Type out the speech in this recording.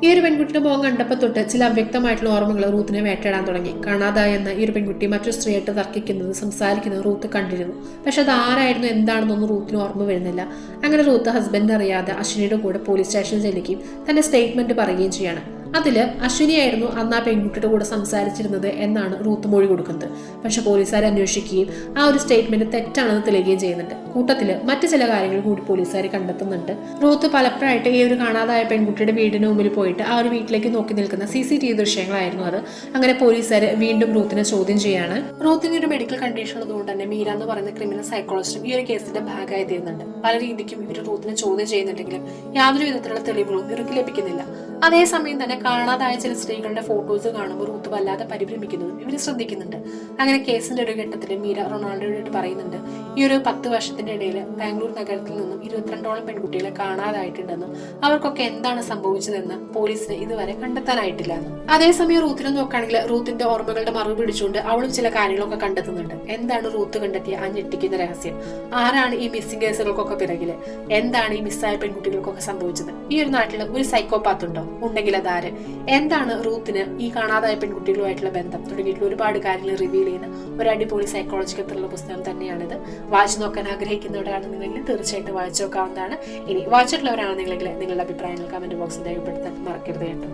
ഈ ഒരു പെൺകുട്ടിയുടെ മുഖം കണ്ടപ്പോൾ തൊട്ട് ചില അവ്യക്തമായിട്ടുള്ള ഓർമ്മകൾ റൂത്തിനെ വേട്ടയിടാൻ തുടങ്ങി. കാണാതായെന്ന് ഈ ഒരു പെൺകുട്ടി മറ്റൊരു സ്ത്രീയായിട്ട് തർക്കിക്കുന്നത്, സംസാരിക്കുന്നത് റൂത്ത് കണ്ടിരുന്നു. പക്ഷെ അത് ആരായിരുന്നു, എന്താണെന്നൊന്നും റൂത്തിന് ഓർമ്മ വരുന്നില്ല. അങ്ങനെ റൂത്ത് ഹസ്ബൻഡ് അറിയാതെ അശ്വിനിയുടെ കൂടെ പോലീസ് സ്റ്റേഷനിൽ ചെല്ലുകയും തന്റെ സ്റ്റേറ്റ്മെന്റ് പറയുകയും ചെയ്യാണ്. അതിൽ അശ്വിനിയായിരുന്നു അന്ന് ആ പെൺകുട്ടിയുടെ കൂടെ സംസാരിച്ചിരുന്നത് എന്നാണ് റൂത്ത് മൊഴി കൊടുക്കുന്നത്. പക്ഷെ പോലീസുകാർ അന്വേഷിക്കുകയും ആ ഒരു സ്റ്റേറ്റ്മെന്റ് തെറ്റാണെന്ന് തെളിയുകയും ചെയ്യുന്നുണ്ട്. കൂട്ടത്തിൽ മറ്റു ചില കാര്യങ്ങൾ കൂടി പോലീസുകാർ കണ്ടെത്തുന്നുണ്ട്. റൂത്ത് പലപ്പോഴായിട്ട് ഈ ഒരു കാണാതായ പെൺകുട്ടിയുടെ വീടിന് മുമ്പിൽ പോയിട്ട് ആ ഒരു വീട്ടിലേക്ക് നോക്കി നിൽക്കുന്ന CCTV ദൃശ്യങ്ങളായിരുന്നു അത്. അങ്ങനെ പോലീസുകാർ വീണ്ടും റൂത്തിനെ ചോദ്യം ചെയ്യാണ്. റൂത്തിന് ഒരു മെഡിക്കൽ കണ്ടീഷൻ ഉള്ളതുകൊണ്ട് തന്നെ മീര എന്ന് പറയുന്ന ക്രിമിനൽ സൈക്കോളജിസ്റ്റും ഈ ഒരു കേസിന്റെ ഭാഗമായി തീരുന്നുണ്ട്. പല രീതിക്കും ഇവർ റൂത്തിനെ ചോദ്യം ചെയ്യുന്നുണ്ടെങ്കിലും യാതൊരു വിധത്തിലുള്ള തെളിവുകളും ഇവർക്ക് ലഭിക്കുന്നില്ല. അതേസമയം തന്നെ കാണാതായ ചില സ്ത്രീകളുടെ ഫോട്ടോസ് കാണുമ്പോൾ റൂത്ത് വല്ലാതെ പരിഭ്രമിക്കുന്നതും ഇവർ ശ്രദ്ധിക്കുന്നുണ്ട്. അങ്ങനെ കേസിന്റെ ഒരു ഘട്ടത്തിൽ മീര റൊണാൾഡോയോട് പറയുന്നുണ്ട്, ഈ ഒരു 10 വർഷത്തിന്റെ ഇടയിൽ ബാംഗ്ലൂർ നഗരത്തിൽ നിന്നും 22ഓളം പെൺകുട്ടികളെ കാണാതായിട്ടുണ്ടെന്നും അവർക്കൊക്കെ എന്താണ് സംഭവിച്ചതെന്ന് പോലീസിന് ഇതുവരെ കണ്ടെത്താനായിട്ടില്ല എന്നും. അതേസമയം റൂത്തിനെ നോക്കുകയാണെങ്കിൽ റൂത്തിന്റെ ഓർമ്മകളുടെ മറവ് പിടിച്ചുകൊണ്ട് അവളും ചില കാര്യങ്ങളൊക്കെ കണ്ടെത്തുന്നുണ്ട്. എന്താണ് റൂത്ത് കണ്ടെത്തിയ ആ ഞെട്ടിക്കുന്ന രഹസ്യം? ആരാണ് ഈ മിസ്സിംഗ് കേസുകൾക്കൊക്കെ പിറകില്? എന്താണ് ഈ മിസ്സായ പെൺകുട്ടികൾക്കൊക്കെ സംഭവിച്ചത്? ഈ ഒരു നാട്ടിൽ ഒരു സൈക്കോപാത്ത് ഉണ്ടോ? ഉണ്ടെങ്കിൽ അതാര്? എന്താണ് റൂത്തിന് ഈ കാണാതായ പെൺകുട്ടികളുമായിട്ടുള്ള ബന്ധം? തുടങ്ങിയിട്ടുള്ള ഒരുപാട് കാര്യങ്ങൾ റിവീൽ ചെയ്യുന്ന ഒരു അടിപൊളി സൈക്കോളജിക്കൽ ത്രില്ലർ പുസ്തകം തന്നെയാണിത്. വായിച്ചു നോക്കാൻ ആഗ്രഹിക്കുന്നവരാണെന്നുണ്ടെങ്കിൽ തീർച്ചയായിട്ടും വായിച്ചു നോക്കാവുന്നതാണ്. ഇനി വായിച്ചിട്ടുള്ളവരാണെന്നുണ്ടെങ്കിൽ നിങ്ങളുടെ അഭിപ്രായങ്ങൾ കമന്റ് ബോക്സിൽ രേഖപ്പെടുത്താൻ മറക്കരുത് കേട്ടോ.